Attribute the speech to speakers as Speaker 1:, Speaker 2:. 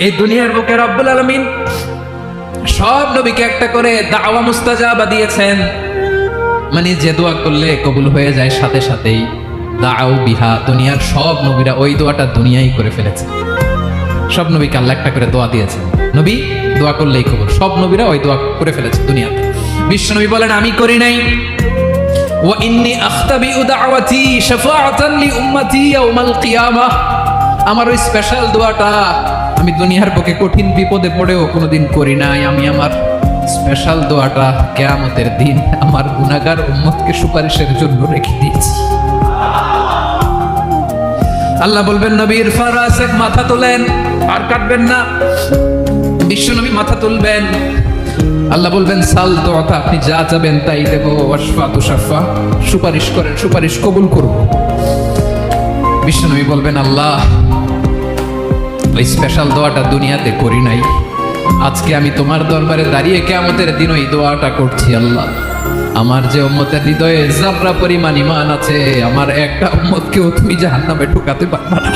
Speaker 1: এই দুনিয়ার বুকে রব্বুল আলামিন সব নবীকে একটা করে দাওয়া মুস্তাজাবা দিয়েছেন, মানে যে দোয়া করলে কবুল হয়ে যায় সাথে সাথেই। দাও বিহা, দুনিয়ার সব নবীরা ওই দোয়াটা দুনিয়ায় করে ফেলেছে। সব নবীকে আল্লাহ একটা করে দোয়া দিয়েছেন, নবী দোয়া করলেই কবুল। সব নবীরা ওই দোয়া করে ফেলেছে দুনিয়াতে। বিশ্ব নবী বলেন আমি করি নাই। ওয়া ইন্নী আখতাবিউ দাওয়াতি শাফাআতান লি উম্মতি ইয়াউমাল কিয়ামাহ, আমার ওই স্পেশাল দোয়াটা আমি দুনিয়ার বুকে কঠিন বিপদে পড়েও কোনোদিন করি নাই। আমি আমার স্পেশাল দোয়াটা কিয়ামতের দিন আমার গুনাহগার উম্মতকে সুপারিশের জন্য রেখে দিয়েছি। আল্লাহ বলবেন নবীর ফারাসেক মাথা তোলেন, আর কাটবেন না। বিশ্ব নবী মাথা তুলবেন, আল্লাহ বলবেন সাল দোয়াটা, আপনি যা চাবেন তাই দেবো। ওয়াশফা তুশাফা, সুপারিশ করেন, সুপারিশ কবুল করব। বিশ্ব নবী বলবেন আল্লাহ ওই স্পেশাল দোয়াটা দুনিয়াতে করি নাই, আজকে আমি তোমার দরবারে দাঁড়িয়ে কিয়ামতের দিন ওই দোয়াটা করছি। আল্লাহ আমার যে উম্মতের হৃদয়ে যাররা পরিমাণ ঈমান আছে, আমার একটা উম্মতকেও তুমি জাহান্নামে ঢুকাতে পারবা না।